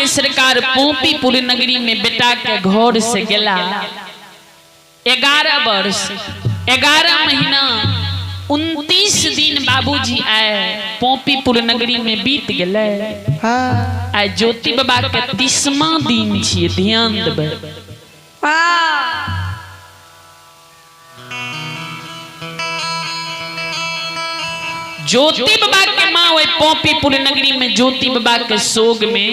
के सरकार पोपीपुर नगरी में बेटा के घर से गेला 11 वर्ष 11 महीना 29 दिन बाबूजी आए पोपीपुर नगरी में बीत गए। आए ज्योति बाबा के 30वां दिन छिए, ध्यान देबे। ज्योति बाबा के माँ वही पोपीपुर नगरी में ज्योति बाबा के सोग में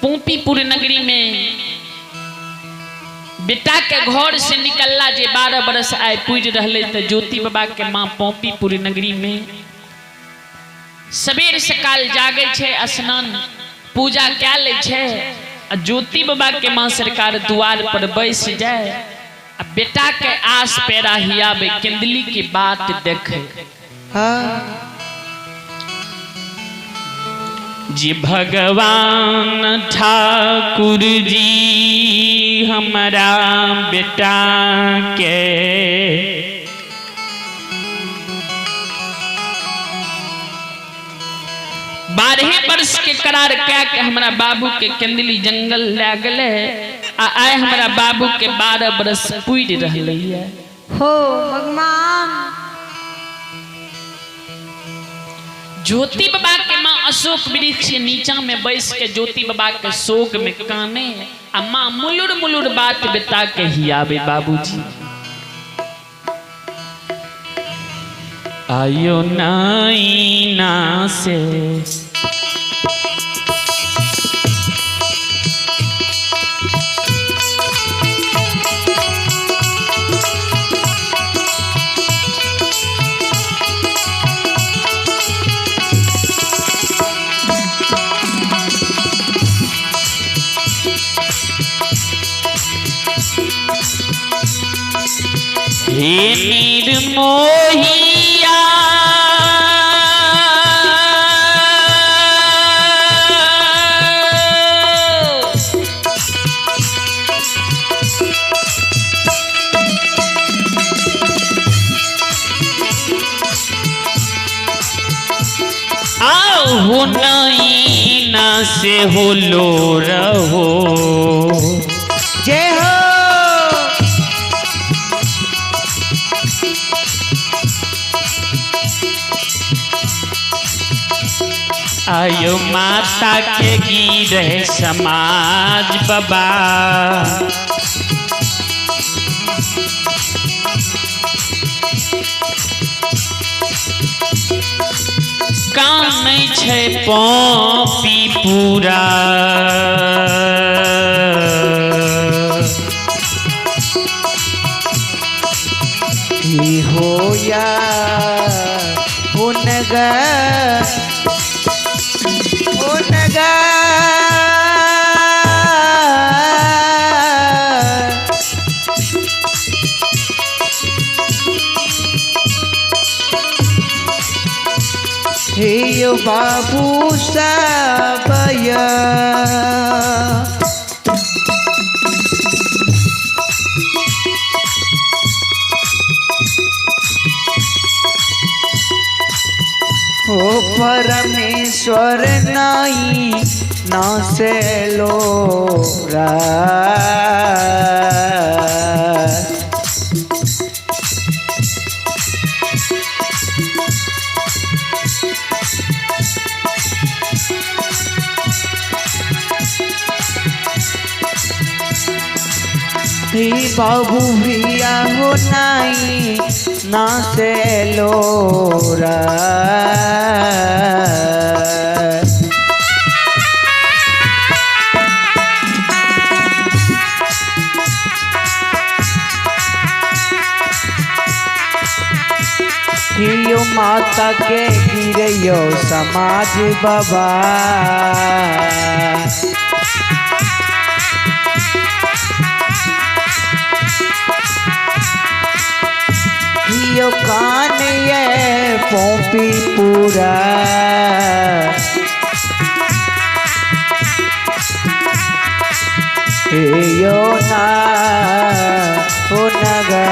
पोपीपुर नगरी में बेटा के घर से निकलला जे 12 बरस आए पूज रहले तो ज्योति बाबा के माँ पोपीपुर नगरी में सवेर सकाल जागे छे, स्नान पूजा क्या ले छे। ज्योति बाबा के माँ सरकार द्वार पर बैस जाए, बेटा के आस पैरा हियाबे केंदली की बात देखे। जी भगवान ठाकुर जी हमारा बेटा के 12 वर्ष के करार क्या के हमारा बाबू के केंदली जंगल ले गले। आए हमारा बाबू के 12 बरस पूज रहले हो भगवान। ज्योति बाबा के माँ अशोक वृक्ष के नीचा में बैस के ज्योति बाबा के शोक में काने आ माँ मुलुर मुलुर बात बता के हियाबे बाबूजी। आयो नाइना से हे निर्मोहिया आओ नैना से हो लो रहो जय हो। आयो माता के गिरे समाज बाबा कान छे पोपीपुरा हो या उनगा हे बाबू साबया ओ परमेश्वर नाई ना से लो रा बाबू भैया हो नाई ना से लोरा हियो माता के गिरयो समाज बाबा यो कान ये पोपीपुरा यो ना हो नगा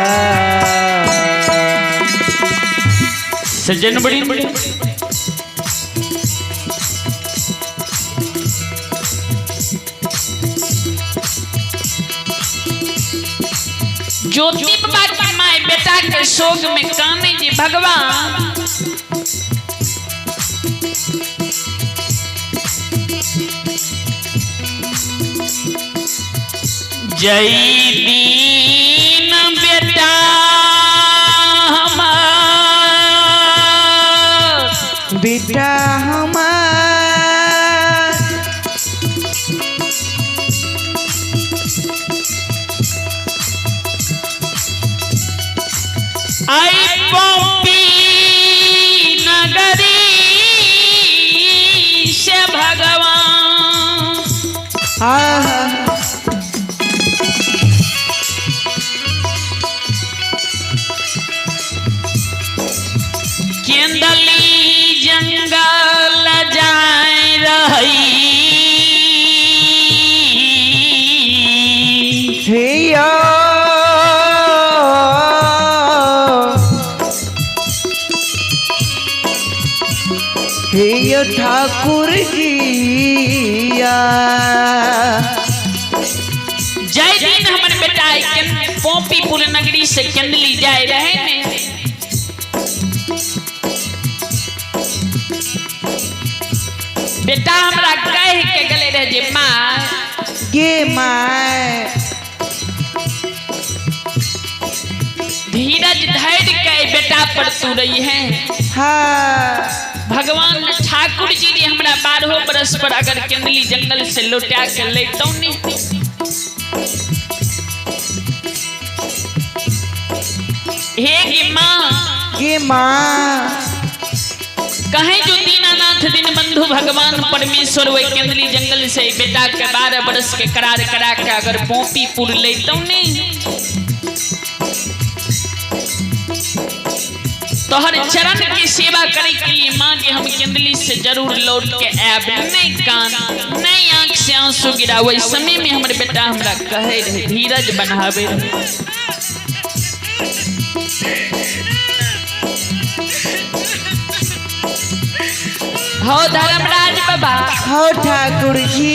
सज्जन बड़ी ज्योति बाबा की माई बेटा के शोक में काने जी भगवान जय दीन बेटा हमार बेटा हमार आई पौपी नगरी से भगवान केंदली जंगल जाए रही हिया हिया ठाकुर जिया जय दिन हमारे बेटा पोपीपुर नगरी से केंदली जाए रहे ने बेटा हमरा कह के गले रहे जे माँ गे माय धीरज धैर्य के बेटा पर तू रही है हाँ भगवान ठाकुर जी ने हमरा 12 बरस पर अगर केंदली जंगल से लौटा के लेतौ ने हे गे माँ कहे जो दीनानाथ दिन बंधु भगवान परमेश्वर वही केंदली जंगल से बेटा के 12 बरस के करार करा के अगर पोपीपुर लेतौ ने तोहर चरण की सेवा करे के लिए माँ के हम केंदली से जरूर लौट के आब नहीं कान नहीं आंख से आंसू गिरा वही समय में हमारे बेटा हमरा कहे रहे धीरज बनावे हो धर्मराज बाबा हो ठाकुर जी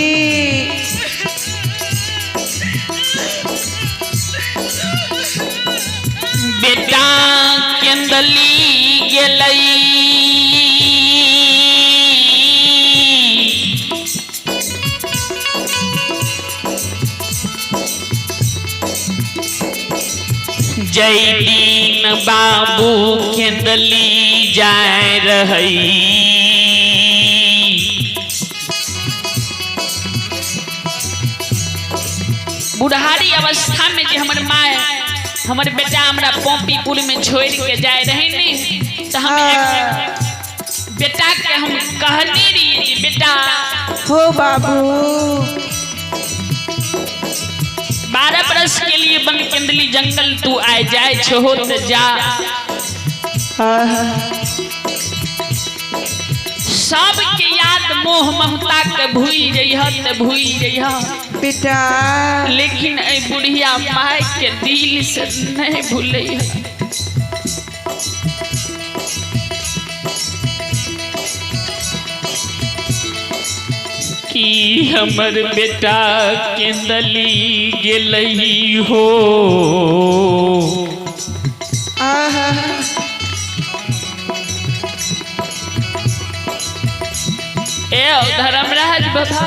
बेटा केंदली गेलई जय दीन बाबू केंदली जाए रही बुढ़ारी अवस्था में जे हमर माँ हमारे बेटा हमरा पोपीपुर में छोड़ के जाए रहे ने तो हम बेटा के हम कहने रही बेटा हो बाबू 12 बरस के लिए बन केंदली जंगल तू आए जाए छो तो जा सब के याद मोह ममता के भूल जइह त भूल जइह बेटा लेकिन ए बुढ़िया माई के दिल से नहीं भूले कि हमर बेटा केंदली गेलई हो ए धर्मराज बाबा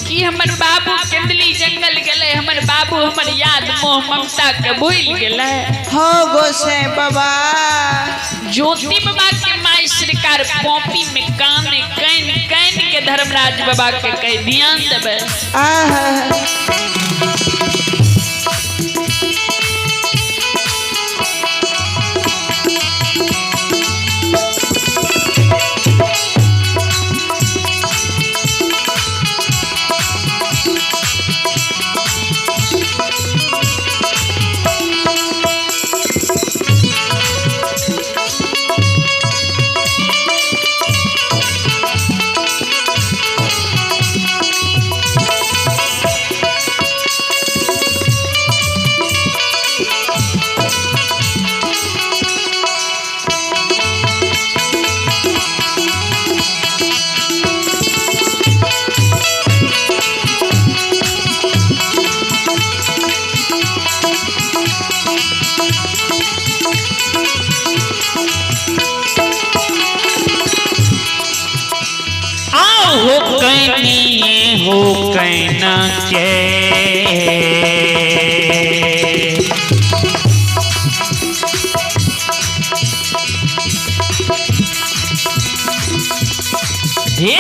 कि हमर बाबू केंदली जंगल गेले हमर बाबू हमर याद मोह ममता के भूल गेले हो गोसे बाबा ज्योति बाबा के माई सरकार पोपी में कान कैन कैन के धर्मराज बाबा के कह ध्यान देबे कैनी हो कैना के हे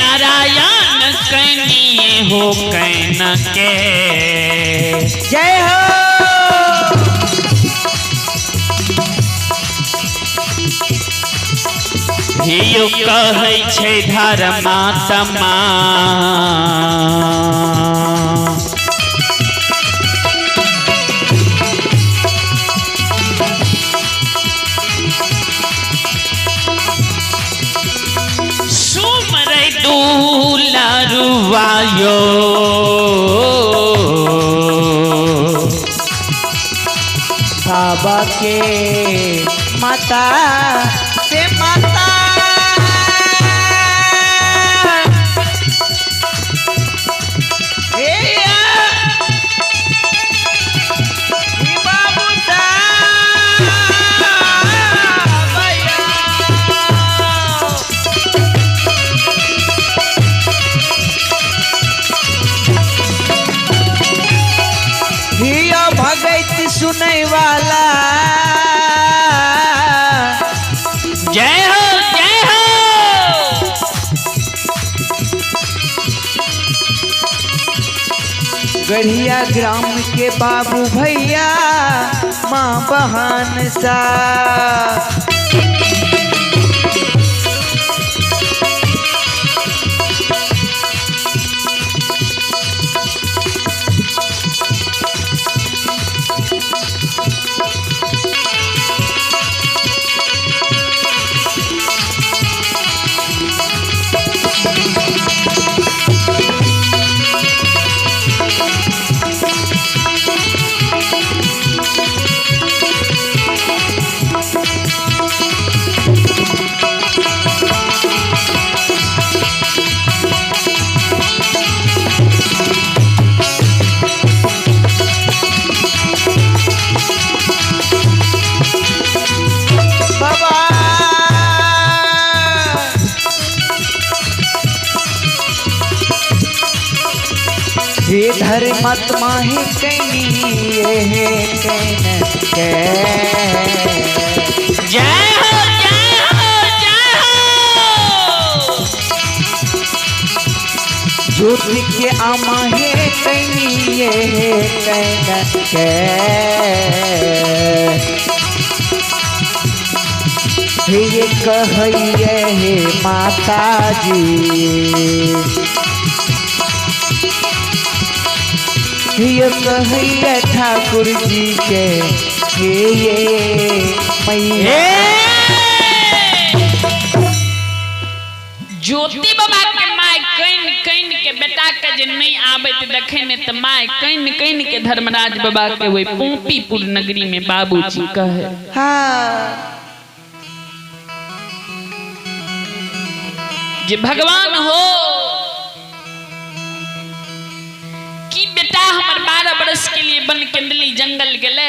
नारायण कैनी हो कैना के जय हो हियो कहै छै धर्मात्मा सुमरै दुलारुवायो बाबा के माता से माता सुनै वाला जय हो जय हो गढ़िया ग्राम के बाबू भैया माँ बहन सा हे धर्मात्मा ही कैनी है कैन के जय हो जय हो जय हो ज्योति के आमा है कैनी है कैन के ये कहिए हे माता जी ये कहिए ठाकुर जी के ये मैया ज्योति बाबा के माय कैन कैन के बेटा के जे नहीं आवे त देखे ने त माय कैन कैन के धर्मराज बाबा के वही पोपीपुर नगरी में बाबूजी कहे हाँ जे भगवान हो बेटा हमर 12 बरस के लिए बन केंदली जंगल गले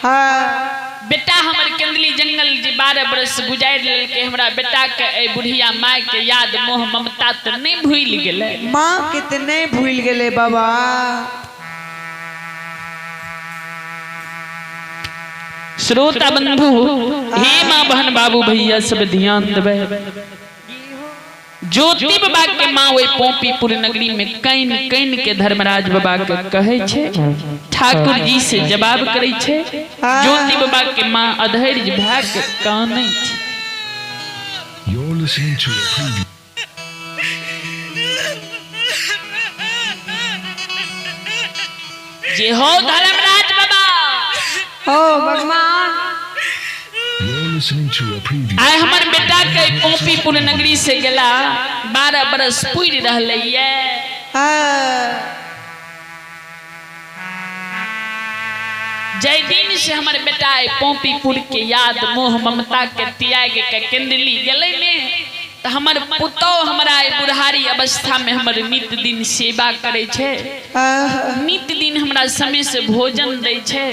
हाँ बेटा हमर केंदली जंगल जे 12 बरस गुजार लेल के हमरा बेटा के ए बुढ़िया माय के याद मोह ममता त नहीं भूल गेले माँ कितने भूल गेले बाबा श्रोता बंधु हे मां बहन बाबू भैया सब ध्यान देबे ज्योति बाबा के माँ वही पोपीपुर नगरी में कैन कैन के धर्मराज बाबा के कहे छे ठाकुर जी से जवाब करे छे ज्योति बाबा के माँ अधैर्य भाग काने छे You're listening to a preview. जे हो धर्मराज बाबा हो भगवान You're listening to a preview. आय हमर बेटा के पोपीपुर नगरी से गेला 12 बरस पूरी रहले ये जय दिन से हमर बेटा पोपीपुर के याद मोह ममता के त्याग के केंदली गेले ने त हमर पुतो हमरा बुढ़ारी अवस्था में हमर नित दिन सेवा करे छे नित दिन हमरा समय से भोजन दे छे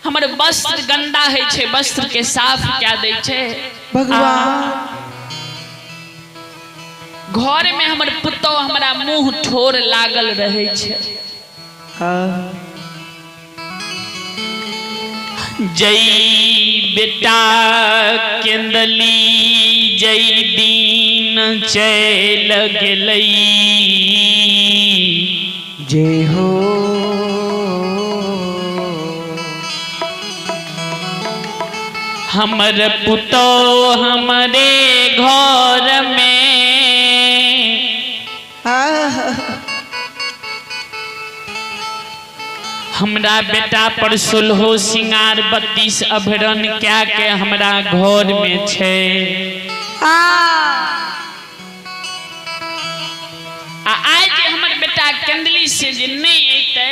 हमर वस्त्र गंदा है छे वस्त्र के साफ क्या दे छे भगवान घर में हमर पुतौ हमरा मुंह ठोर लागल रहे छे। जय बेटा केंदली जय दीन चल गेलई जय हो हमर पुतौ हमरे घर में हमरा बेटा पर 16 सिंगार 32 अभरण क्या के हमरा घर में छे। आज हमर बेटा केंदली से जे नहीं अइते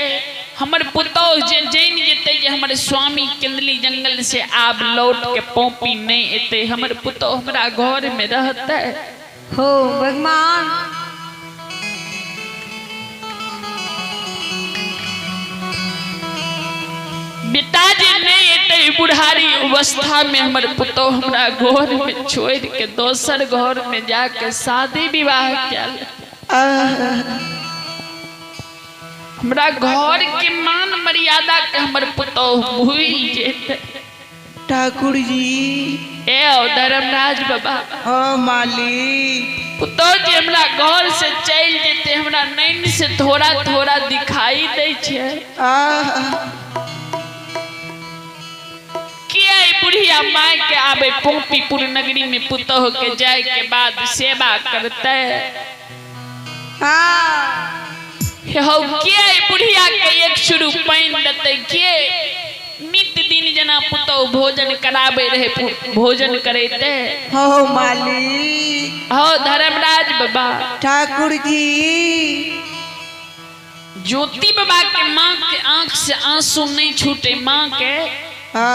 हमर पुतौ जे जान जेते जे हमर स्वामी केंदली जंगल से आब लौट के पौपी नहीं अइते हमर पुतौ हमरा घर में रहते हो भगवान। बेटा जे नहीं अइते बुढ़ारी अवस्था में हमर पुतौ हमरा घर में छोड़ के दोसर घर में जाके शादी विवाह कैल। हमरा घर के मान मर्यादा के हमर पुतौ भूल जेते। ठाकुर जी ए धर्मराज बाबा हाँ मालिक पुतौ जी हमरा घर से चल जेते हमरा नैन से थोड़ा थोड़ा दिखाई दे छे। किया बुढ़िया माय के आबे पोपीपुर नगरी में पुतौ के जाए के बाद सेवा करते हो के बुढ़िया के एक शुरू पाइन देते के नित्य दिन जना पुतौ भोजन कराबे रहे भोजन करते हो मालिक हो धर्मराज बाबा ठाकुर जी। ज्योति बाबा के माँ के आंख से आंसू नहीं छूटे। माँ के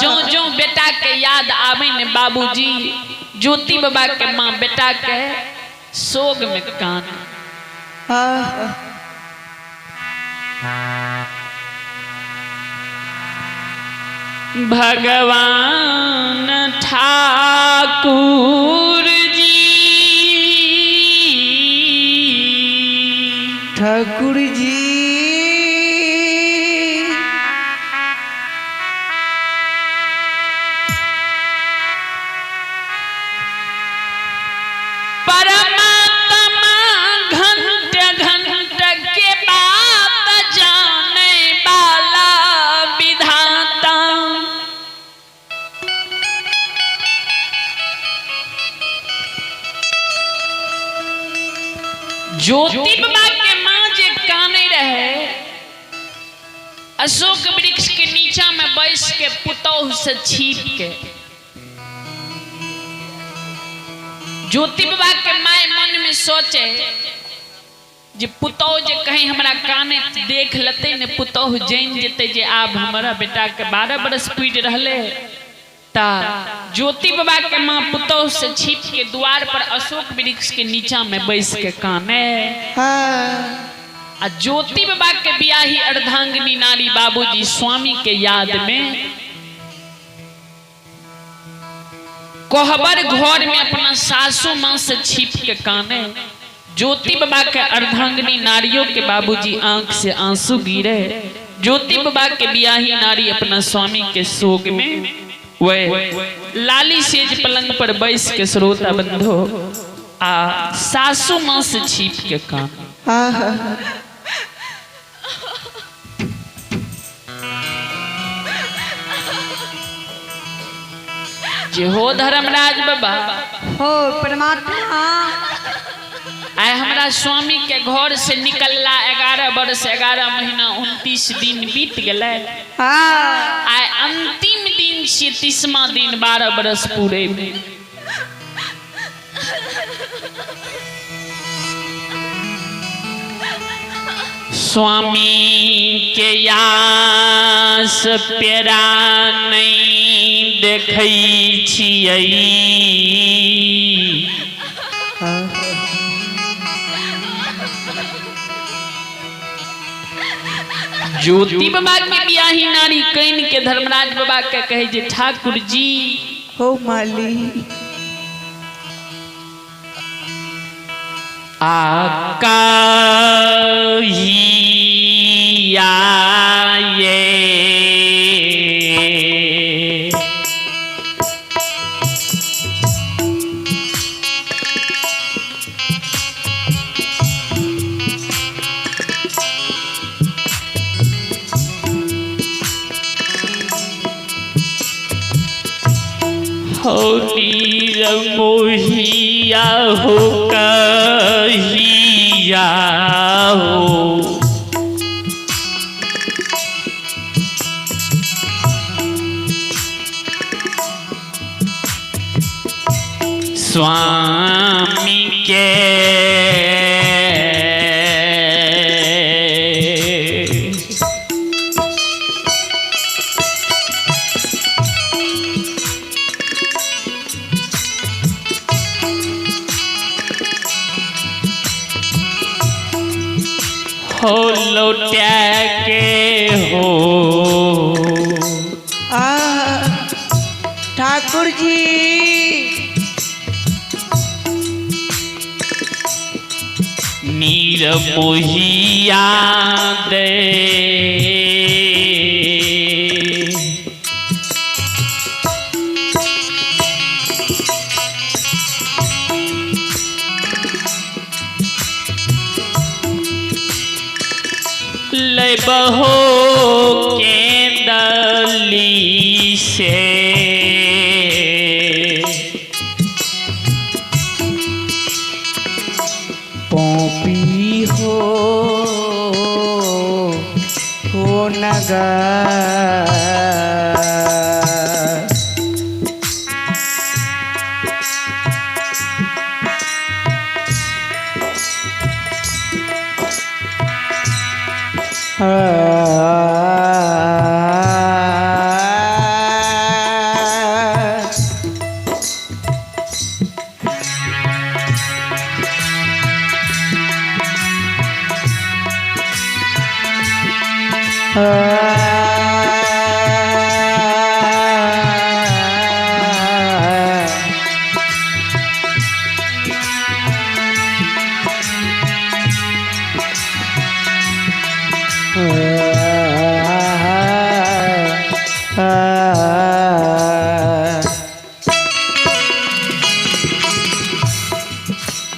जो जो बेटा के याद आवे ने बाबूजी ज्योति बाबा के माँ बेटा के सोग में कान। भगवान ठाकुर जी ठाकुर जी ज्योति बाबा के माँ जे काने रहे अशोक वृक्ष के नीचा में बैस के पुतौ से छीप के ज्योति बाबा के माय मन में सोचे जे पुतौ जे कहीं हमरा काने देख लेते ने पुतौ जान जेते जे आब हमारा बेटा के 12 बरस पीट रहले ता ज्योति बाबा के माँ पुतौ से छिप के द्वार पर अशोक वृक्ष के नीचा में बैस के काने। आ ज्योति बाबा के बियाही अर्धांगिनी नारी बाबूजी स्वामी के याद में कोहबर घर में अपना सासू माँ से छिप के काने। ज्योति बाबा के अर्धांगिनी नारियों के बाबूजी आंख से आंसू गिरे। ज्योति बाबा के बियाही नारी अपना स्वामी के सोग में वह लाली सेज पलंग पर बैस के श्रोता बंधो आ सासू माँ से छिप के कान। जे हो धर्मराज बाबा हो परमात्मा आए हमरा स्वामी के घर से निकलला 11 वर्ष 11 महीना 29 दिन बीत गए। आए अंतिम दिन से 30वां दिन 12 बरस पूरे में स्वामी के यास प्यारा नहीं देखई छियै। ज्योति बाबा के बियाही नारी कइन के धर्मराज बाबा के कहे जे ठाकुर जी हो माली आकाहिया ये हो नीर मोहिया हो कहिया हो स्वामी के हो लौटा के हो ठाकुर जी नीर मोहिया दे ले बहो केंदली से पोपी हो नगर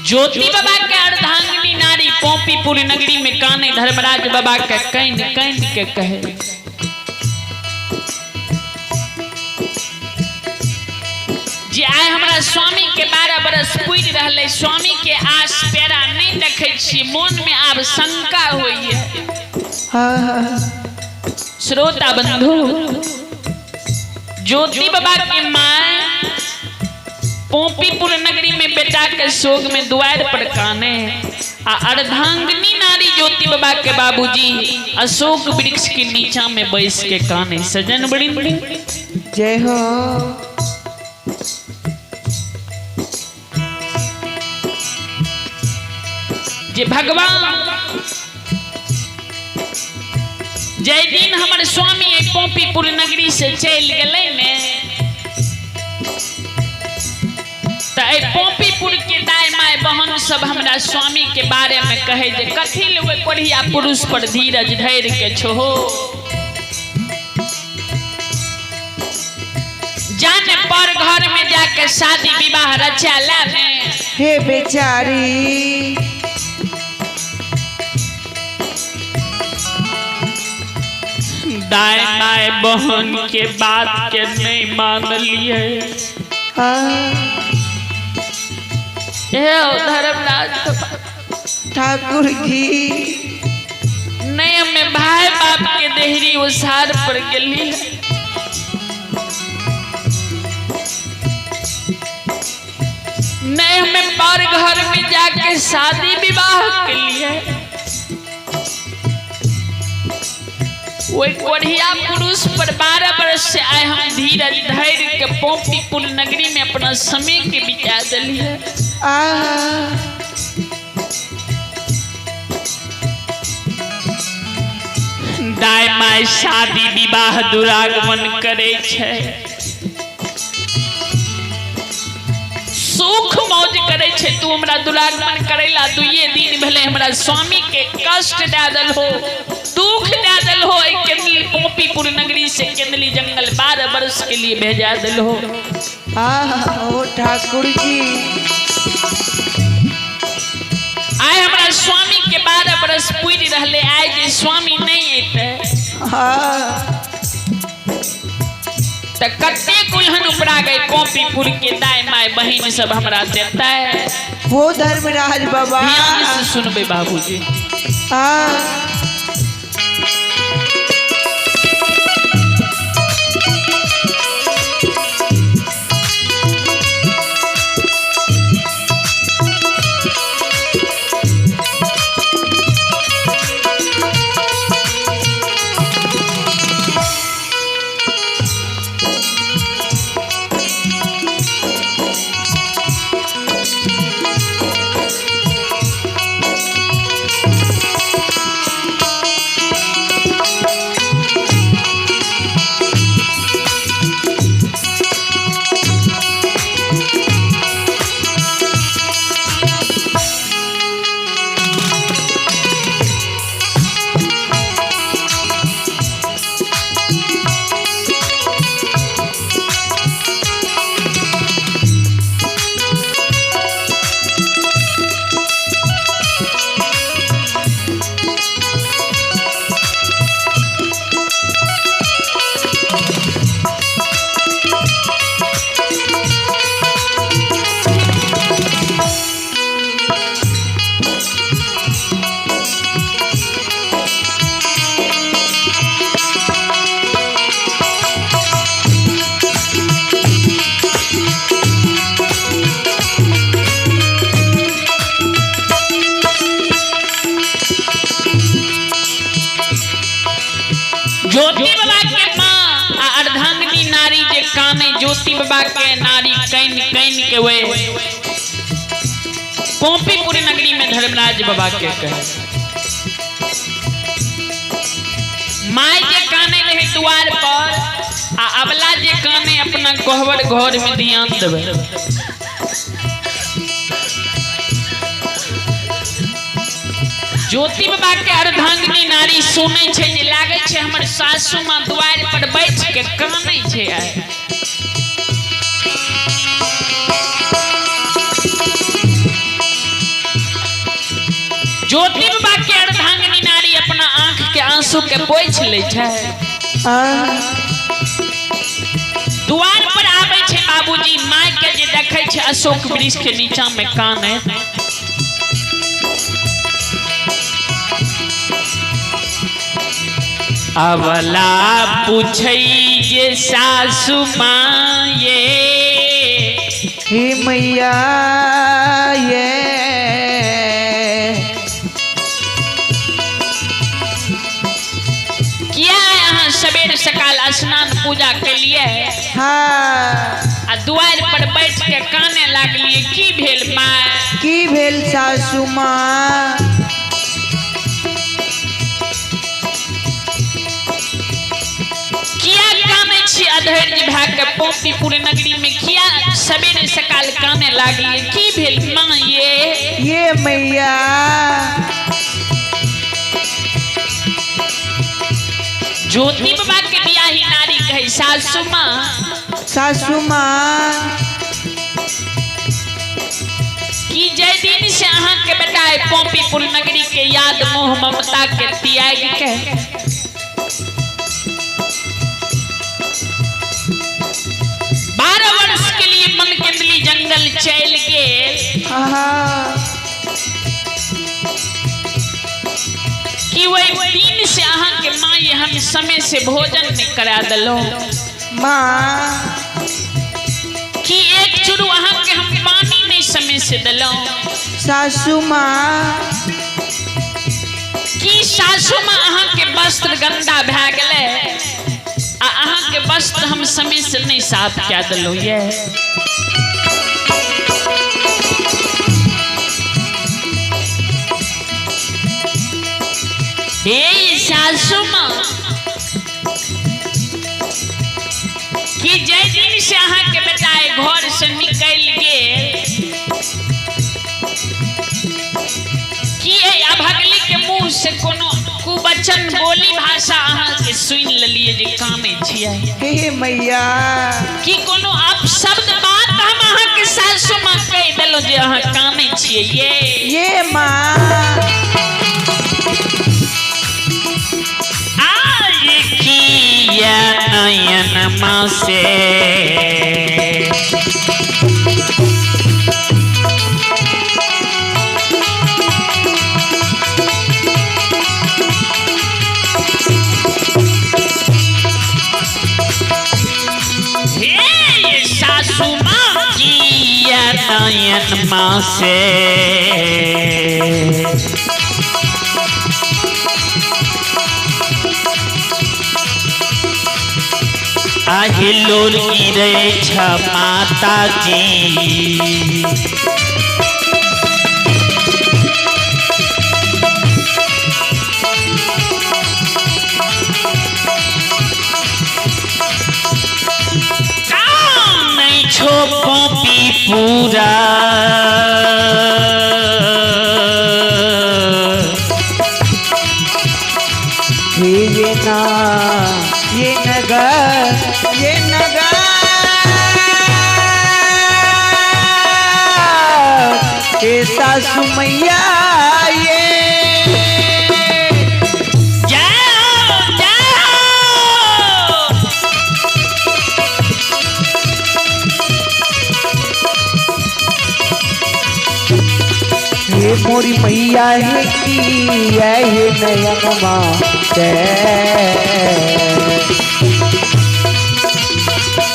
ज्योति बाबा के अर्धांगिनी नारी पोपीपुर नगरी में काने धर्मराज बाबा के कैन कैन के कहे जे आए हमरा स्वामी के 12 बरस पूरी रहले स्वामी के आस पेरा नहीं देखे छी मन में आब शंका होई है। श्रोता बंधु ज्योति बाबा की मां पोपीपुर नगरी में बेटा के शोक में द्वार पर काने आ अर्धांगिनी नारी ज्योति बाबा के बाबूजी अशोक वृक्ष के नीचा में बैस के काने। सजन वृंद जय हो। जे भगवान जय दिन हमारे स्वामी पोपीपुर नगरी से चल गए ने पोपीपुर के दाई माय बहन सब हमरा स्वामी के बारे में कहे जे कथी ले कोढ़िया पुरुष पर धीरज धैर्य के छोहो जाने पर घर में जाके शादी विवाह रचा लाने। हे बेचारी दाई माय बहन के बात के नहीं मान लिए। धर्मराज ठाकुर जी नहीं हमें भाई बाप के देहरी उसार पर गली नहीं हमें पर घर में जाके शादी विवाह के लिए वही कोढ़िया पुरुष पर 12 वर्ष से आए हम धीरज धैर्य के पोपीपुर नगरी में अपना समय के बिता दिलिए। दाई माय शादी विवाह दुरागमन करे छे। सुख मौज करे छे तू हमरा दुरागमन करेला दुइये दिन भेले हमरा स्वामी के कष्ट दे दल हो दुख दे दल हो केंदली पोपीपुर नगरी से केंदली जंगल 12 वर्ष के लिए भेजा दल हो। ओ ठाकुर जी आए हमरा स्वामी के 12 वर्ष पूरी रहले आए जे स्वामी नहीं एते त कते कुल्हन उपरा गए पोपीपुर के दाई माय बहिन सब हमरा देता है हो धर्मराज बाबा ध्यान से सुनबे बाबूजी। ज्योति बाबा के मां आ अर्धांगिनी नारी जे काने ज्योति बाबा के नारी कैन कैन के वे पोपीपुर नगरी में धर्मराज बाबा के कहे माय जे काने रहे द्वार पर आ अबला जे काने अपना कोहबर घर में ध्यान देवे। ज्योति बाबा के अर्धांगिनी नारी सुनै छै जे लागे छै हमर सासू मां द्वार पर बैठ के कानै छै। ज्योति बाबा के अर्धांगिनी नारी अपना आंख के आंसू के पोछ ले छै द्वार पर आबै छै बाबूजी माय के जे देखै छै अशोक वृक्ष के नीचा में कानै अबला पूछै जे सासू मां ये हे मैया ये किया यहाँ सवेर सकाल स्नान पूजा के लिए आ द्वार पर बैठ के काने लागलिए की भेल माँ की भेल सासू मां अधैर्य भा के पोपीपुर नगरी में किया सवेरे सकाल काने लागलिए की भेल मां ये मैया ज्योति बाबा के बियाही नारी कहे सासू मां की जय दिन से अहाँ के बेटा पोपीपुर नगरी के याद मोह ममता के त्याग के 12 वर्ष के लिए मन केंदली जंगल चल गेल कि वही दिन से अहाँ के माँ ये हम समय से भोजन नहीं करा दलो माँ कि एक चुरू अहाँ के हम पानी नहीं समय से दलो सासू माँ कि सासू माँ अहाँ के वस्त्र गंदा भै गेले अहाँ के वस्त्र हम समय से नहीं साफ क्या दलो ये हे सासू माँ कि जय दिन से अहाँ के बेटा घर से निकल गए बोली भाषा अहाँ के सुन लेलिए जे कामे छियै हे मैया कि कोनो आप शब्द बात हम अहाँ के सासु मां कह देलो जे अहाँ कामे छियै ये माँ आई किया नयन मां से सासू मां किया नयन मां से आहिलोर गिरे छ माता जी छो पोपी पूरा ये ना ये नगर के सासु मैया ये ये मोरी मैया है की ये नयन माँ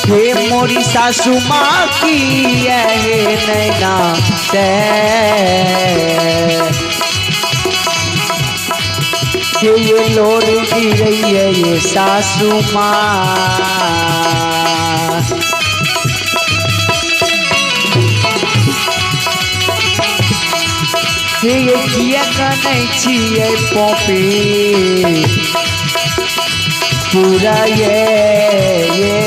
हे मोरी सासू माँ की ये नैना ये लोर गिर रही है ये सासू माँ ये किया नहीं चाहिए पोपी पूरा ये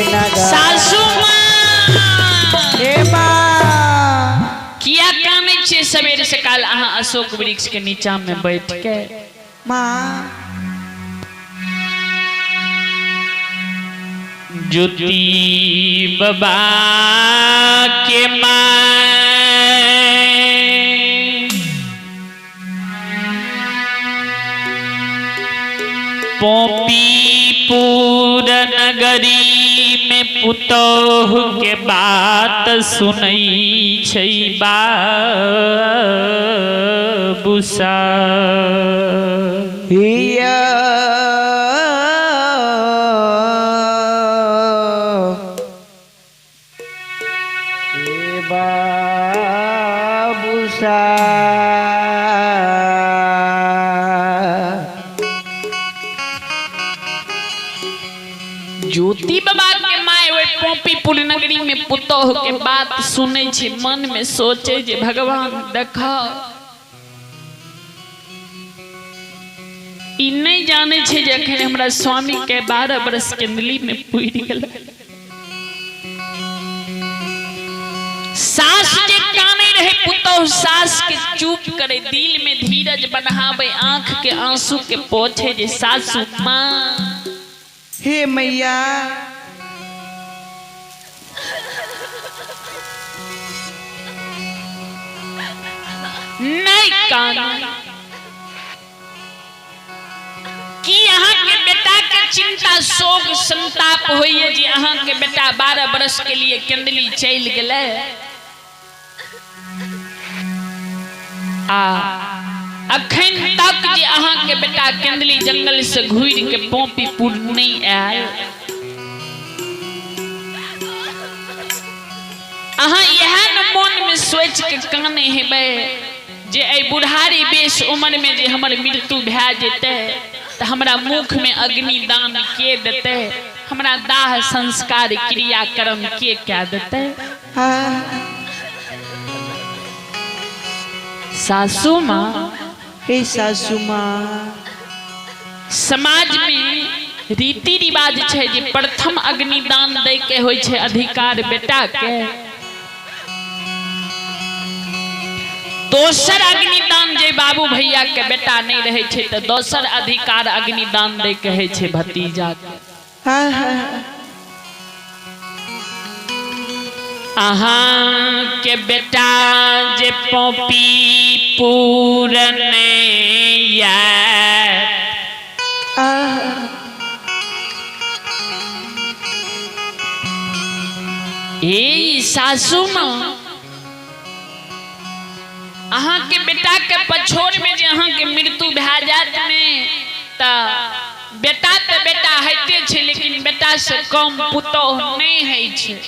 नगर सासू मां हे माँ किया कामे छे सवेरे से काल अहाँ अशोक वृक्ष के नीचा में बैठ के माँ ज्योति बाबा के माँ पोपीपुर नगरी में पुतोह के बात सुनई छै बाबूसा हिया बाबूसा ज्योति बाबा के माय ओए पोपीपुर नगरी में पुतोह के बात सुनै छै मन में सोचे जे भगवान देखा ई नहीं जाने छै जे अखन हमरा स्वामी के 12 बरस के नली में पुरि गेल सास के काने रहे पुतोह सास के चुप करे दिल में धीरज बनावे आंख के आंसू के पोछे जे सासू मां हे मैया नहीं कान कि अहाँ के बेटा के चिंता शोक संताप होइए जे अहाँ के बेटा 12 बरस के लिए केंदली चल गेले अखन तक जे अहाँ के बेटा केंदली जंगल से घुर के पोपीपुर नहीं आयल अहाँ यह न मन में सोच के काने हेबे जे आई बुढ़ारी बेस उम्र में जे हमर मृत्यु भै जेते त हमरा मुख में अग्नि दान के देते हमरा दाह संस्कार क्रियाक्रम के क्या देते सासू मां हे सासू माँ समाज में रीति रिवाज छै जे प्रथम अग्निदान दै के होय छै अधिकार बेटा के दोसर अग्निदान जे बाबू भैया के बेटा नहीं रहे छे तो दोसर अधिकार अग्निदान दे कहे छे भतीजा के। हाँ हाँ अहाँ के बेटा जे पोपी पूरने या ए सासू माँ अहाँ के बेटा के पछोर में जे अहाँ के मृत्यु भए जात में त बेटा तो बेटा होते छे लेकिन बेटा से कम पुतोह नहीं है छे।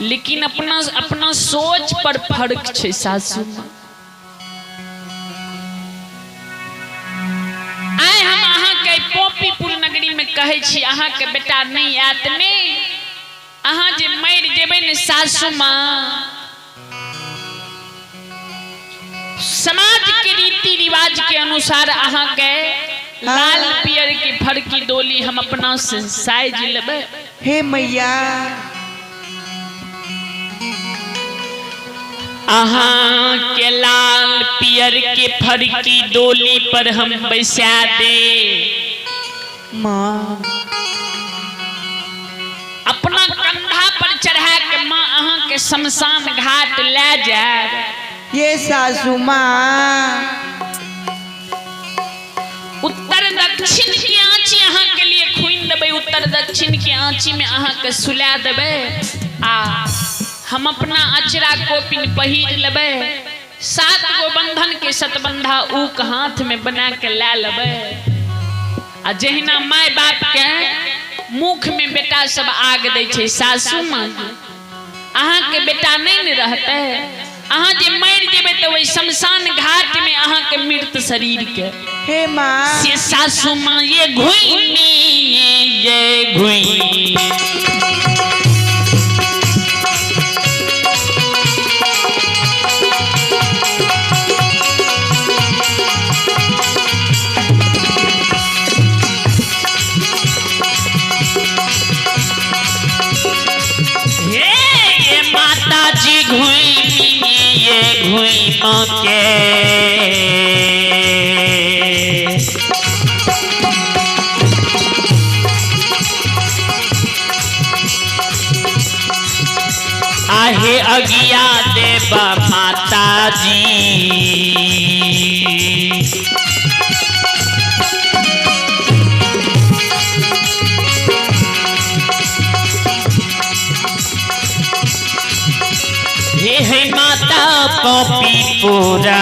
लेकिन अपना अपना सोच पर फर्क छे सासू माँ। आए हम अहाँ के पोपीपुर नगरी में कहे छी अहाँ के बेटा नहीं आत ने अहाँ जे मर जेबे ने सासू माँ समाज के रीति रिवाज के अनुसार अहाँ के लाल पियर की फड़की डोली हम अपना से साइज लेबे। हे मैया अहाँ के लाल पियर के फड़की डोली पर हम बैसा दे माँ अपना कंधा पर चढ़ा के माँ अहाँ के शमशान घाट ले जाए। ये सासू माँ उत्तर दक्षिण की आंची अहाँ के लिए खुइन देबे उत्तर दक्षिण की आंची में अहाँ के सुला देबे आ हम अपना अचरा कोपिन पहिर लेबे 7 गो बंधन के सतबंधा ऊक हाथ में बना के ले लेबे आ जहिना माय बाप के मुख में बेटा सब आग दे छे सासू माँ अहाँ के बेटा नहीं न रहते अहाँ जे मर जेबे तो वही शमशान घाट में अहाँ के मृत शरीर के। हे माँ से सासू माँ ये घुइनी ये घुइनी ये माता जी घुइनी ये घुइनों के आहे अगिया देवा माता जी हे माता पोपीपुरा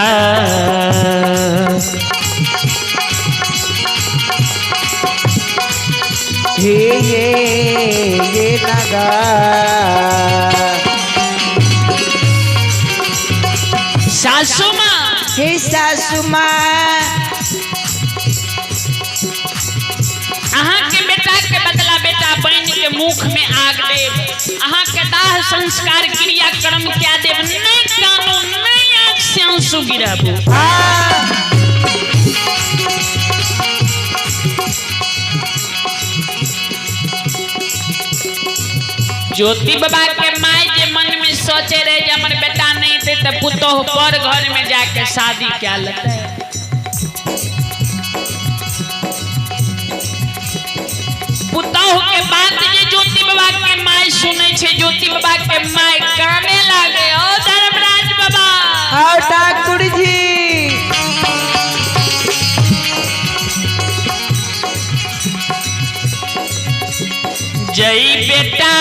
ये नगा सासू माँ हे सासू माँ अहाँ के बेटा के बदला बेटा बन के मुख में आग देव अहाँ के दाह संस्कार क्रिया कर्म क्या देव नहीं कानून नहीं आँख से आंसू गिराबू। ज्योति बाबा के माय जे मन में सोचे रहे जे हमर बेटा नहीं थे तो पुतोह पर घर में जाके शादी क्या लेते पुतोह के बात जे ज्योति बाबा के माय सुने छे ज्योति बाबा के माय काने लागे ओ धर्मराज बाबा आओ ठाकुर जी जय बेटा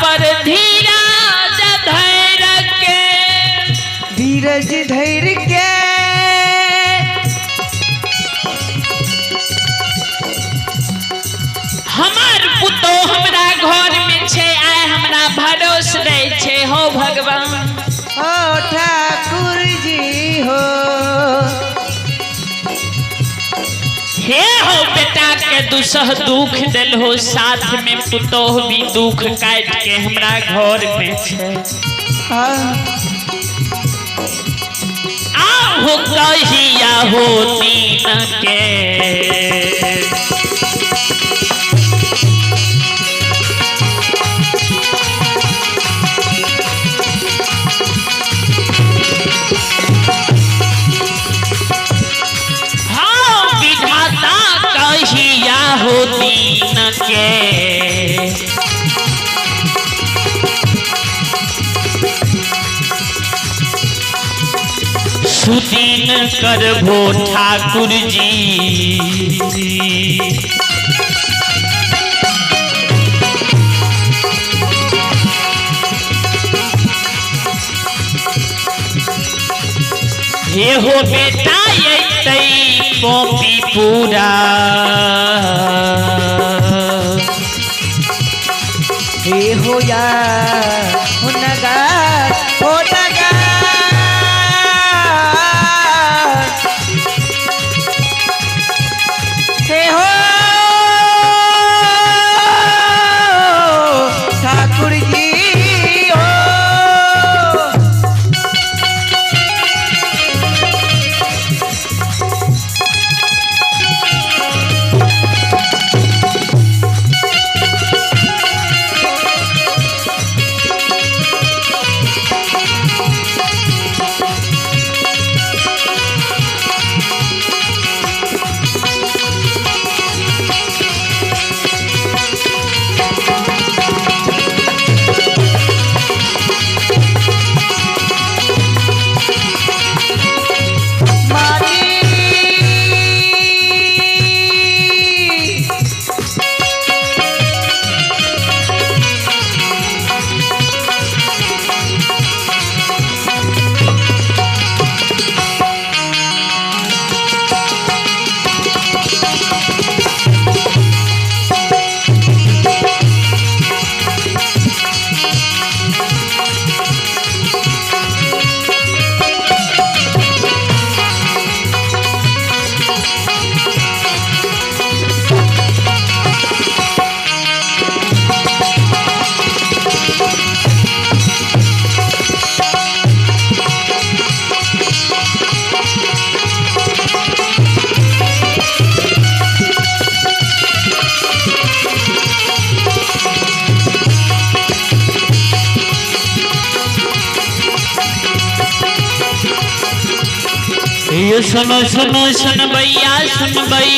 पर धीरज धैर्य के धीरज धैर्य के हमार पुतो हमरा घर में छे आए हमरा भरोस रहे छे हो भगवान ओ ठाकुर जी हो हे हो बेटा के दुसह दुख दिल हो साथ में पुतोह भी दुख काट के हमरा घर में छे आहो कहिया हो दीन के सुदीन करबो ठाकुर जी। हे हो बेटा ये कॉपी पूरा हे हो या हुनगा होटगा हे हो ठाकुर जी हो। ये सुनो सुनो सुन भैया सुन भई,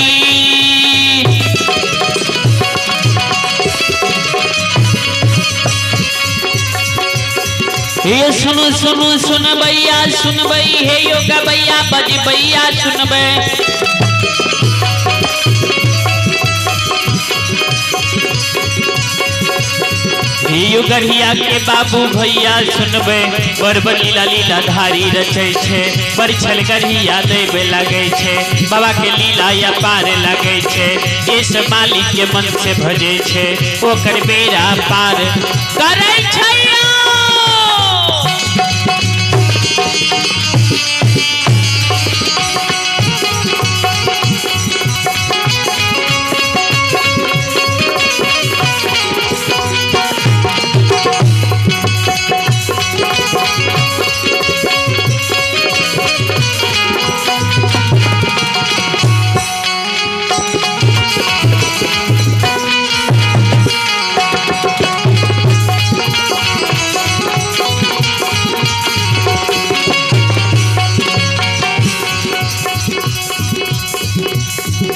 ये सुनो सुनो सुन भैया सुन भई, हे योगा भैया बज भैया सुन भई। युगरिया के बाबू भैया सुनबे, बरबर लीला लीला धारी रचे छे, पर छल गरिया देवे लगे छे, बाबा के लीला या पार लगे छे, जिस मालिक के मन से भजे छे ओकर बेड़ा पार करे छे।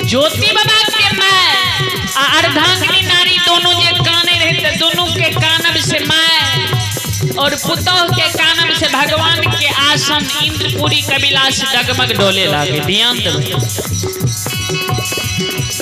ज्योति बाबा के मैं अर्धांगिनी नारी दोनों जे काने रहते, दोनों के कानब से मैं और पुतौह के कानब से भगवान के आसन इंद्रपुरी कबिलास डगमग डोले लागे। ध्यान दो।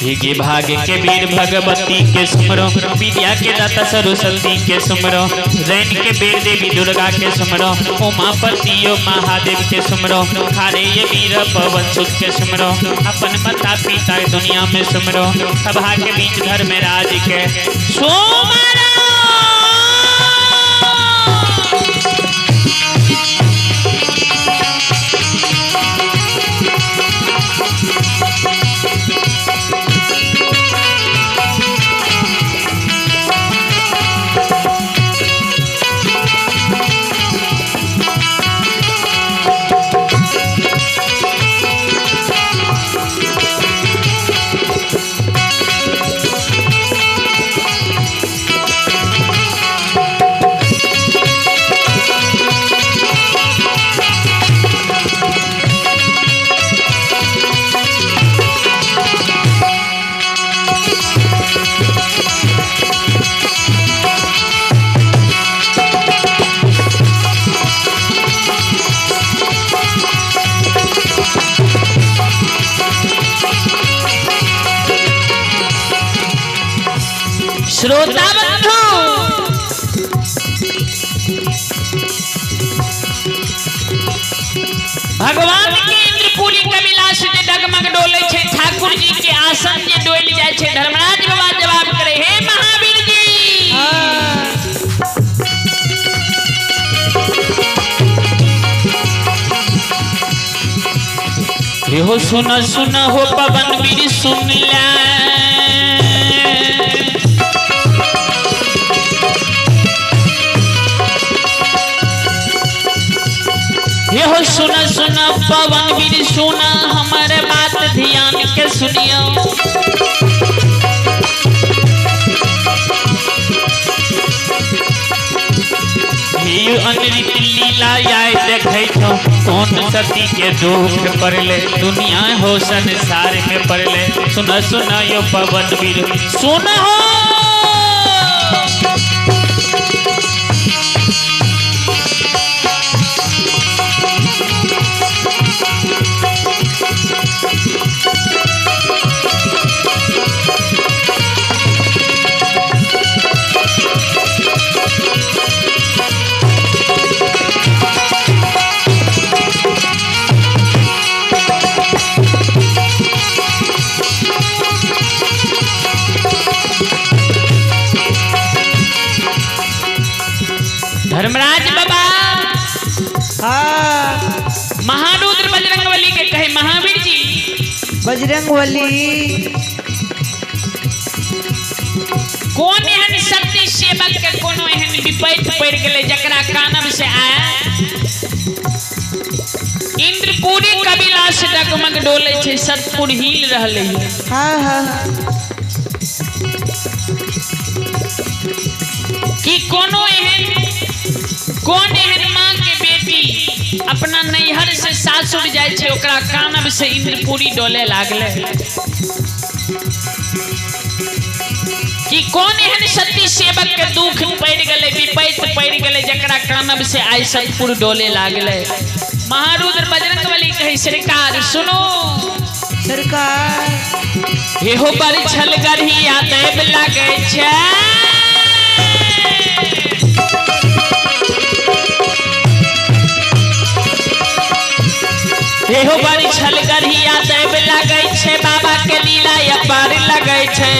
भीगे भागे के वीर भगवती के सुमरो, विद्या के दाता सरस्वती के सुमरो, रैन के बेर देवी दुर्गा के सुमरो, उमापति महादेव के सुमरो, हारे ये वीर पवन सुत के सुमरो, अपन माता पिता दुनिया में सुमरो, सभा के बीच धर्मराज के सुमरो। भगवान के इंद्रपुरी कविलास जे डगमग डोले छे, ठाकुर जी के आसन जे डोल जाय छे, धर्मराज बाबा जवाब करे, हे महावीर जी हो सुन सुन हो पवन वीर सुन ले, हो सुन सुन पवन वीर सुन, हमारे बात ध्यान के सुनियो। अनृत लीला आय देखे छो, कौन सती के दुख पड़ले, दुनिया हो संसार में पड़ले, सुन सुन यो पवन वीर सुन हो। धर्मराज बाबा महारुद्र बजरंगबली के कहे, महावीर जी बजरंगबली कौन एहन शक्ति सेवक के कोनो एहन विपैत पड़ गेले जकरा कानब से आया इंद्रपुरी कविलास डगमग डोले छे, सतपुर हिल रहले। कि कोनो एहन कौन एहन मां के बेटी अपना नैहर से सासुर जाय छे, ओकरा कानब से इंद्रपुरी डोले लागले। कि कौन एहन सती सेवक के दुख पड़ गले, विपैत पड़ गले जकरा कानब से आई सतपुर डोले लागले। महारुद्र बजरंगबली कहे, सरकार सुनो सरकार, एहो पर छल गढ़िया देव लागे छे, एहो बड़ी छल गढ़िया देव लागे छे, बाबा के लीला अपार लागे छे।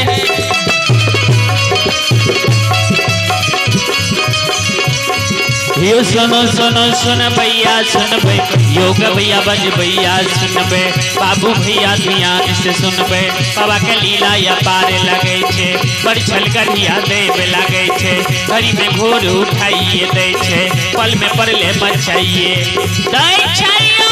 यो सुनो सुनो सुन भैया सुन बे, योग भैया बज भैया सुन बे, बाबू भैया ध्यान से सुन बे, बाबा के लीला अपार लागे छे, बड़ी छल गढ़िया देव लागे छे, घड़ी में घोर उठाइए दे छे, पल में पड़ले मचाइए दे छाइयो।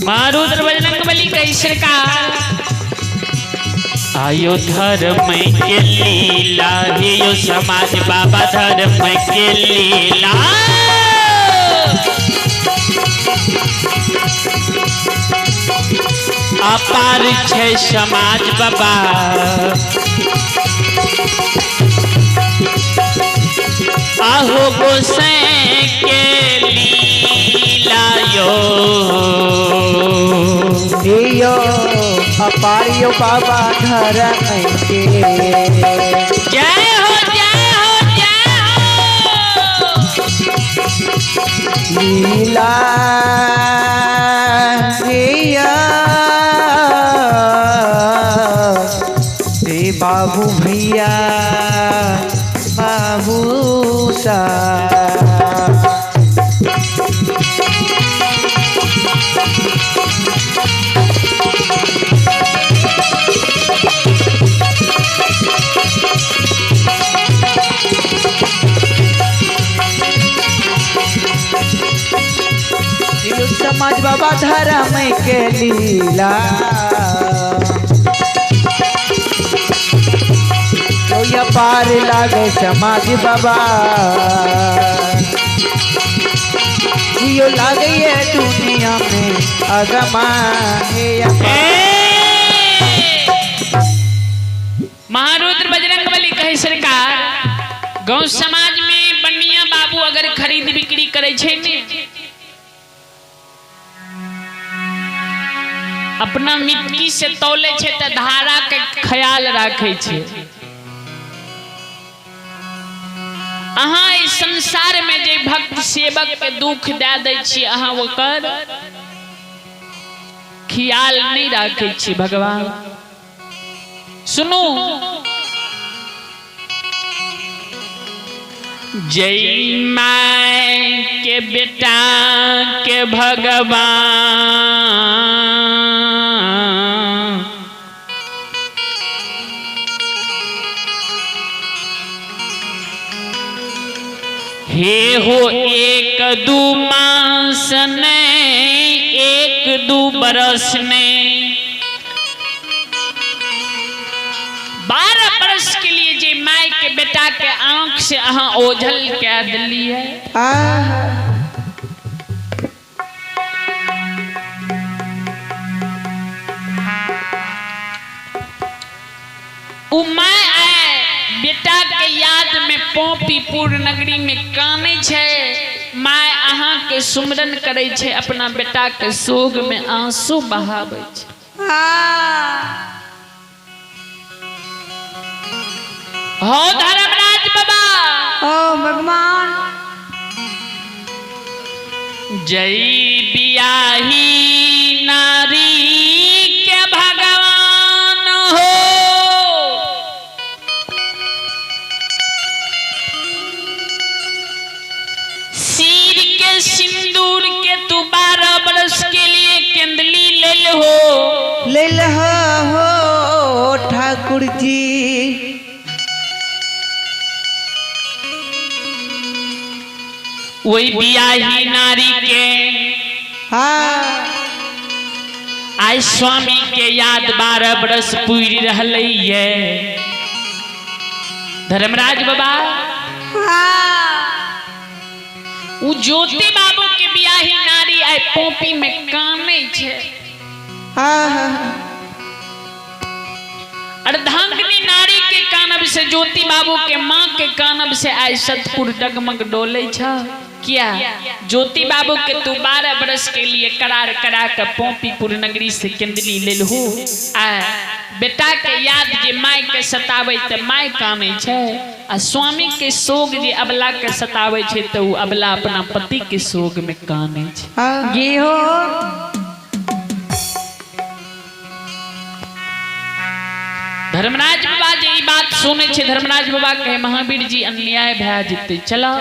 महारुद्र बजरंगबली कही, सरकार आयो धर्म के लीला, यो समाज बाबा धर्म के लीला, अपार छे समाज बाबा, आहो गोसाई के लीला यो अपार यो बाबा धर्म के, जय हो जय हो जय हो। लीला रे बाबू भैया बाबू सा, समाज बाबा धर्म के लीला, या पार लागे समाधि बाबा जियो लागे ये दुनिया में अगमा हे महारुद्र बजरंगबली कहे सरकार गांव समाज में बनिया बाबू अगर खरीद बिक्री करे छे ने अपना मिट्टी से तौले छे त धारा के ख्याल राखे छे। अहाँ इस संसार में जे भक्त सेवक के दुख दे दै छी अहाँ ओकर ख्याल नहीं राखे छी भगवान। सुनो जय माय के बेटा के भगवान हे हो एक दू मास ने एक दू बरस ने 12 बरस के लिए जे माय के बेटा के आंख से अहाँ ओझल कह दिली है। उ माय बेटा के याद में पोपीपुर नगरी में काने छे माय अहाँ के सुमरन करे छे अपना बेटा के शोक में आंसू बहावे छे। हो धर्मराज बाबा ओ भगवान जय बियाही नारी के भगवान हो सिर के सिंदूर के तू 12 बरस के लिए केंदली ले हो ठाकुर जी वही बियाही नारी के आज स्वामी के याद 12 बरस पूरी रहलै है। धर्मराज बाबा उ ज्योति बाबू के बियाही नारी आय पोपी में काने छे। अर्धांगिनी नारी के कानब से ज्योति बाबू के माँ के कानब से आय सतपुर डगमग डोले छा। क्या ज्योति बाबू के तू 12 बरस के लिए करार करा कर पोपीपुर नगरी से केंदली ले हो बेटा के याद जे माय के सतावे त माय काने छे आ स्वामी के शोक जे अबला के सतावे छे तो उ अबला अपना पति के शोक में काने छे। ये हो धर्मराज बाबा जी बात सुने छे धर्मराज बाबा कहे महावीर जी अन्याय भय जते चला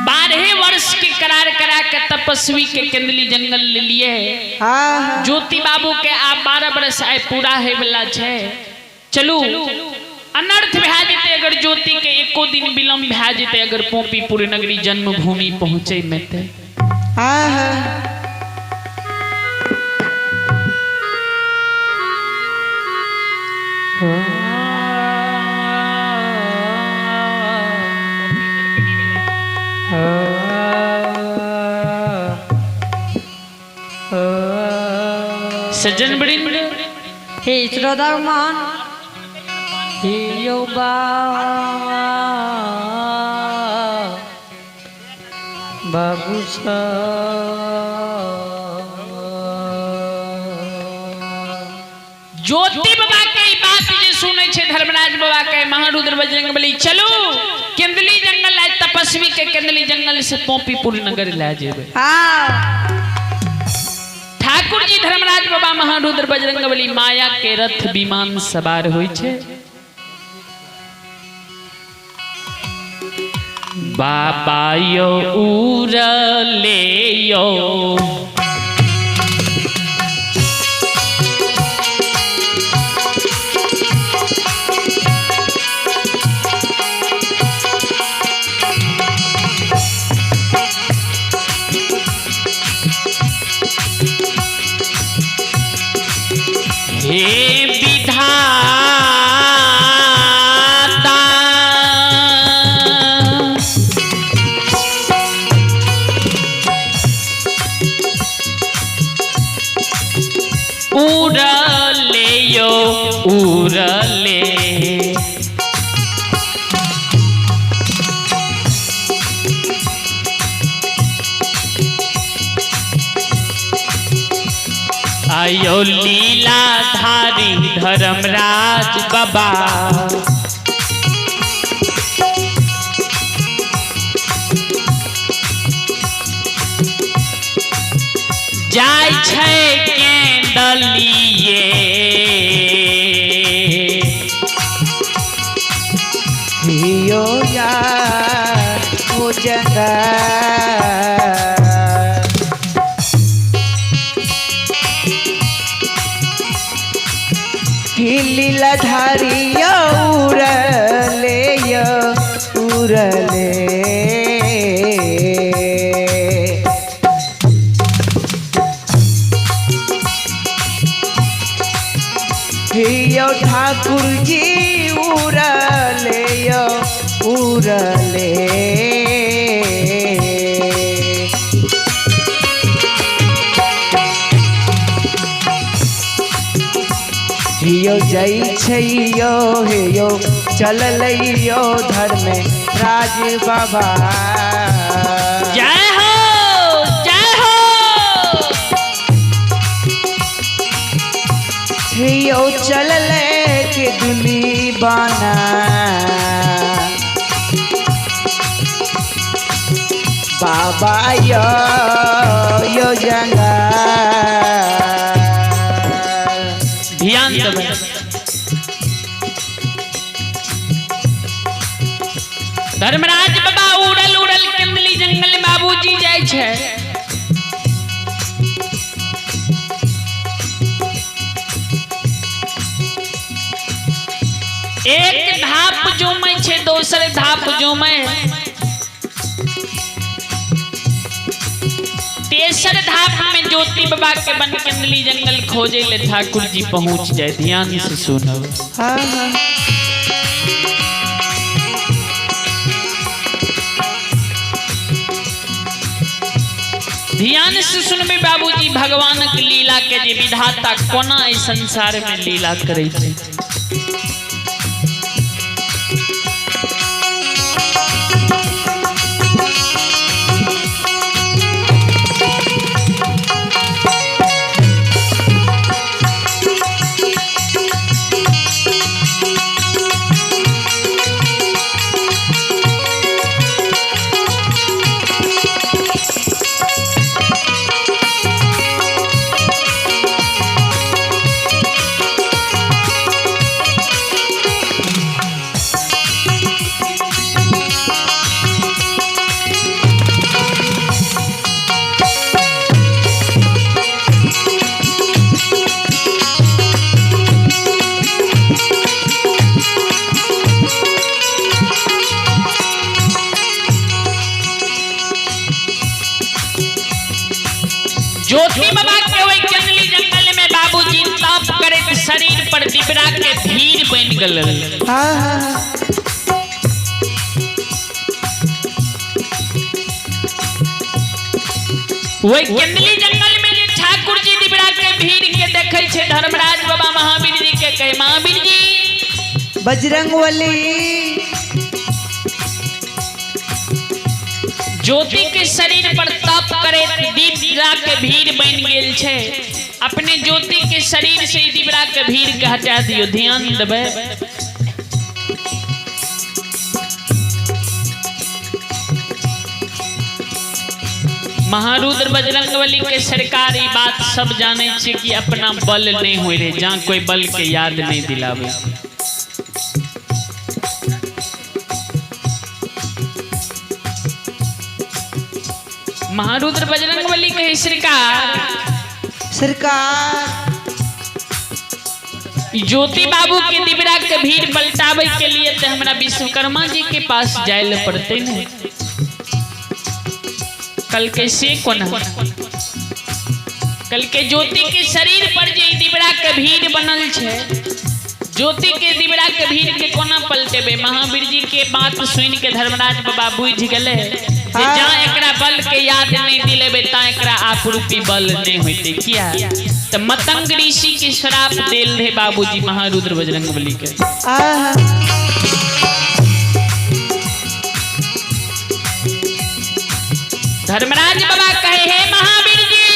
12 वर्ष के करार करा के तपस्वी के केंदली जंगल ले लिए ज्योति बाबू के आप 12 वर्ष आए पूरा है वाला छे। चलू अनर्थ भै जेते अगर ज्योति के एको दिन विलंब भै जेते अगर पोपीपुर नगरी जन्मभूमि पहुंचे में ते सज्जन वृंद हे श्रोतागण हे यो बाबू ज्योति बाबा के बात जे सुने छे धर्मराज बाबा के महारुद्र बजरंगबली चलो केंदली जंगल आए तपस्वी के केंदली जंगल से पोपीपुर नगर ले जेबे। ठाकुर जी धर्मराज बाबा महारुद्र बजरंगबली माया के रथ विमान सवार होई छे। बाबा यो उर ले यो उड़ले यो उड़ले। आयो लीलाधारी धर्मराज बाबा, जाय छै केंदलिए हियो यार वो जगह लीलाधारी उड़ले उड़ले। हियो ठाकुर जी उड़ले उड़ले। हियो जय छैयो हेयो चललैयो धर्म राज बाबा। जय हो जय हो। हियो चलले के दुली बाना, बाबा यो जंगा। ध्यान देबै। धर्मराज बाबा उड़ल उड़ल केंदली जंगल में बाबूजी जाय छै। एक धाप जुमै छै, दोसर धाप जुमै, तेसर धाप में ज्योति बाबा के बन केंदली जंगल खोजे ले ठाकुर जी पहुंच जाए। ध्यान से सुनो। हाँ हाँ। ध्यान से सुनबे बाबूजी, भगवान के लीला के जे विधाता कोना इस संसार में लीला करे छै। ज्योति बाबा के वही केंदली जंगल में बाबूजी तप करे, शरीर पर दिबरा के भीड़ बन गल। वही केंदली जंगल में जे ठाकुर जी दिबरा के भीड़ के देखे छे, धर्मराज बाबा महावीर जी के कहे, महावीर जी बजरंगबली ज्योति के शरीर पर तप करे दिबरा के भीड़ बन गेल छे। अपने ज्योति के शरीर से दिबरा के भीड़ के हटा दियो। ध्यान देबै। महारुद्र बजरंगबली के सरकार ई बात सब जाने छे कि अपना बल नहीं होय रे, जहां कोई बल के याद नहीं दिलावे। महारुद्र बजरंगबली के सरकार ज्योति बाबू के दिबरा के भीड़ पलटावे के लिए तो हमरा विश्वकर्मा जी के पास जाए पड़ते न। कल के से कोना कल के ज्योति के शरीर पर जे दिबरा के भीड़ बनल छे, ज्योति के दिबरा के भीड़ के कोना पलटेबे। महावीर जी के बात सुन के धर्मराज बाबा बुझ गेले, जहां एकरा बल के याद नहीं दिलेबे ता एकरा आपरूपी बल नहीं होते क्या। तो मतंग ऋषि के श्राप देल रहे बाबूजी महारुद्र बजरंगबली के। धर्मराज बाबा कहे हे महावीर जी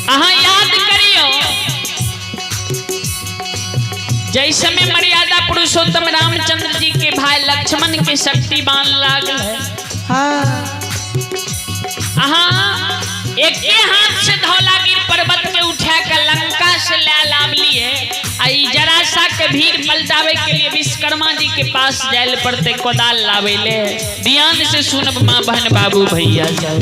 अहाँ याद करियो जैसे में मर्यादा पुरुषोत्तम रामचंद्र जी के भाई लक्ष्मण के शक्ति बाण लागल है। एक हाथ से धौलागिर पर्वत के उठा कर लंका से ले लावलिए आई जरासा के भीड़ पलटावे के लिए विश्वकर्मा जी के पास जाए पड़ते कोदाल लावे ले। ध्यान से सुनब माँ बहन बाबू भैया जाए।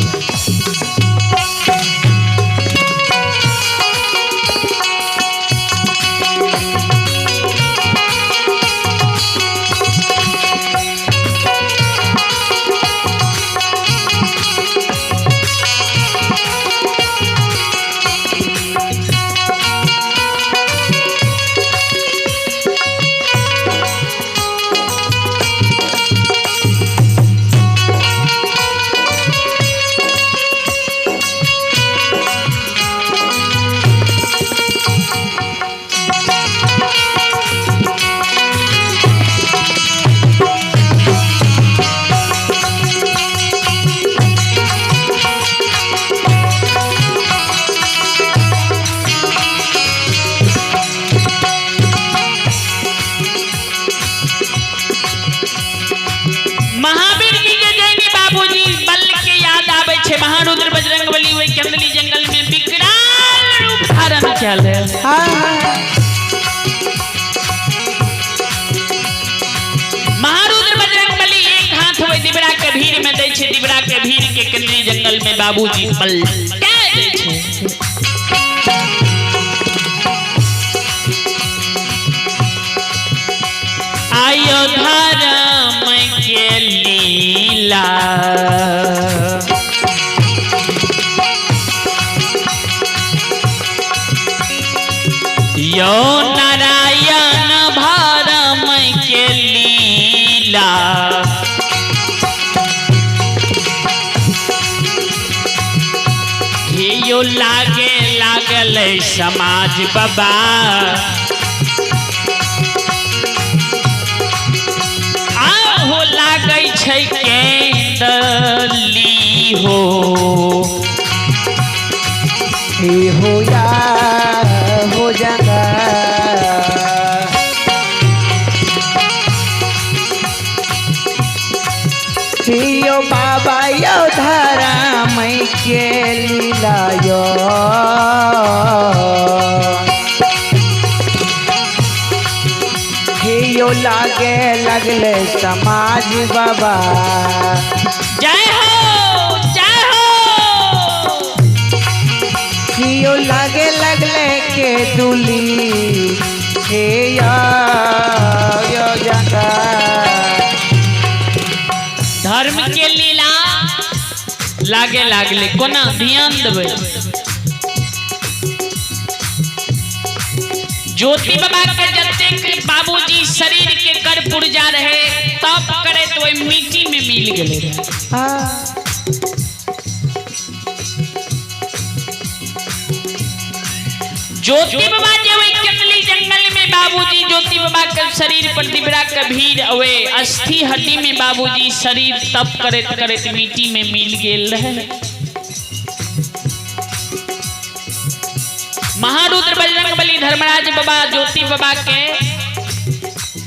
महारुद्र बजरंगबली वही कंदली जंगल में विकराल रूप धारण किया है। महारुद्र बजरंगबली एक हाथ हुए दिबरा के भीड़ में दे छे। दिबरा के भीड़ के कंदली जंगल में बाबूजी पल क्या दे छे। आयो धर्म के लीला यो नारायण भरम के लीला यो लागे लागल समाज बाबा आहो लागे छै केंदली हो या हो जागा यो बाबा यो धारा मई के लीला यो लागे लगले समाज बाबा जय हो जय हो। यो लागे लगले के दुली हे यो जगा धर्म के लीला लागे लागले कोना ध्यान देबे। ज्योति बाबा के जतेक बाबूजी शरीर के कर पुर्जा रहे तप करे तो मिट्टी में मिल गए रहे। ज्योति बाबा जो केतली जंगल में बाबूजी ज्योति बाबा के शरीर पर दिबरा के भीड़ अवे अस्थि हड्डी में बाबूजी शरीर तप करे करे मिट्टी में मिल गेल रहे। महारुद्र बजरंगबली धर्मराज बाबा ज्योति बाबा के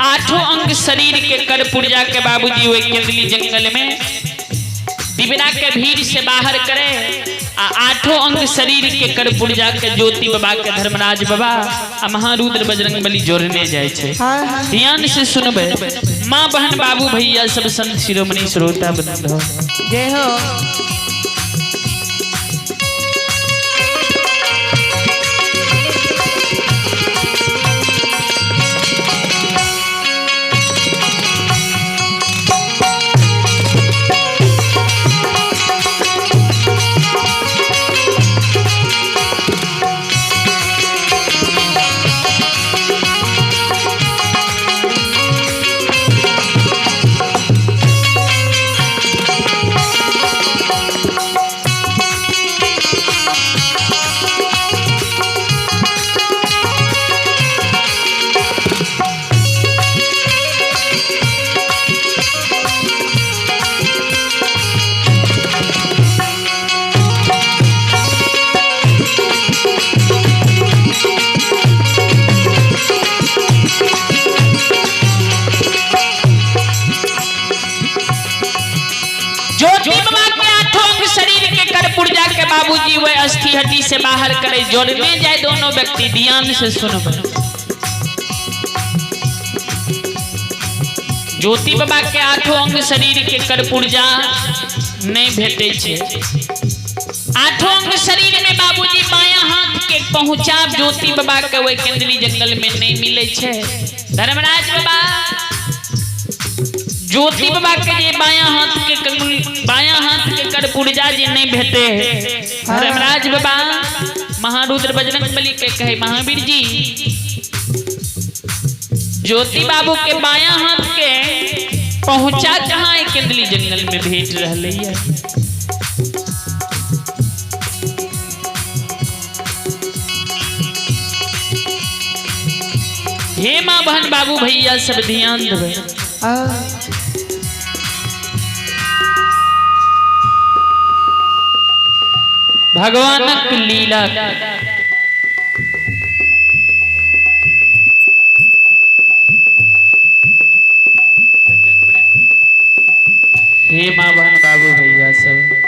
8 अंग शरीर के कर पुर्जा के बाबूजी हुए केतली जंगल में दिबरा के भीड़ से बाहर करे आ 8 अंग शरीर के कर पुर्जा के ज्योति बाबा के धर्मराज बाबा आ महारुद्र बजरंगबली जोड़ने जाए छे। ध्यान से सुनबे माँ बहन बाबू भैया सब संत शिरोमणि श्रोता बंधु जय हो। बाबूजी वह अस्थि हड्डी से बाहर करे, जोड़ने जाए दोनों व्यक्ति। ध्यान से सुनबे। ज्योति बाबा के आठों अंग शरीर के कर पुर्जा नहीं भेटे छे। आठों अंग शरीर में बाबूजी बाया हाथ के पहुंचा ज्योति बाबा के वह केंद्री जंगल में नहीं मिले छे। धर्मराज बाबा ज्योति बाबा के ये बाया हाथ के कर पुर्जा जे नहीं भेटे। धर्मराज बाबा महारुद्र बजरंग बली के कहे, महावीर जी ज्योति बाबू के बाया हाथ के पहुंचा कहाँ है केंद्री जंगल में भेज रहे है। हे माँ बहन बाबू भैया सब ध्यान देवे। भगवानक लीला हे माँ बहन बाबू भैया सब।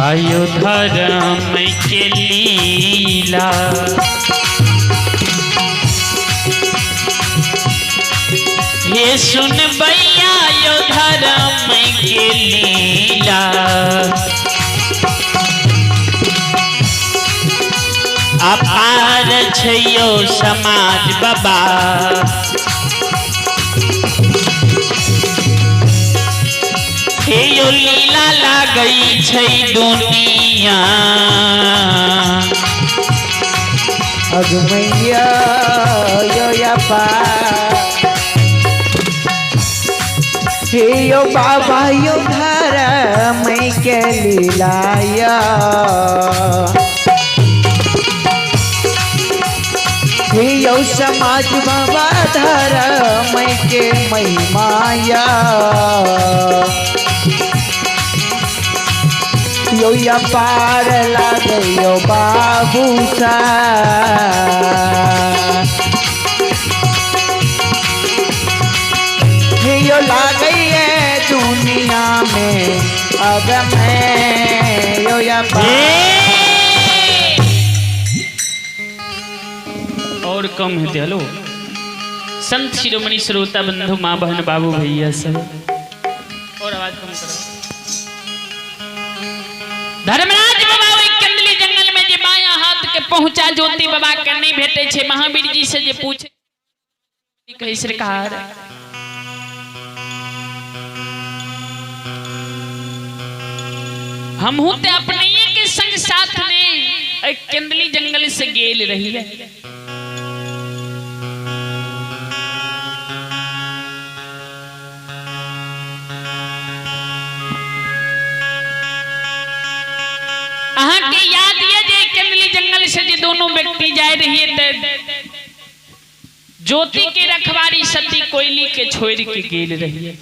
आयो धर्म के लीला, ये सुन भैया आयो धर्म के लीला। अपार छयो समाज बाबा, यो लीला लागई छै दुनिया। अगमैया यो या पा हे यो बाबा यो धर्म के लीलाया। हे यो समाज बाबा धर्म के महिमाया। यो या पार लागे यो बाबू सा, यो लागे ये दुनिया में अगम है यो या और कम है दयालो। संत शिरोमणि श्रोता बंधु माँ बहन बाबू भैया सब और आवाज कम करो। धर्मराज बाबा केंद्री जंगल में जे बाया हाथ के पहुंचा ज्योति बाबा के नहीं भेटे छे। महावीर जी से जे पूछे कही सरकार हम होते अपने के संग साथ ने केंद्री जंगल से गेल रही है। के याद ये जे केंद्री जंगल से जे दोनों व्यक्ति जाए रही थे, ज्योति के रखवारी सती कोयली के छोड़ के गेल रही है।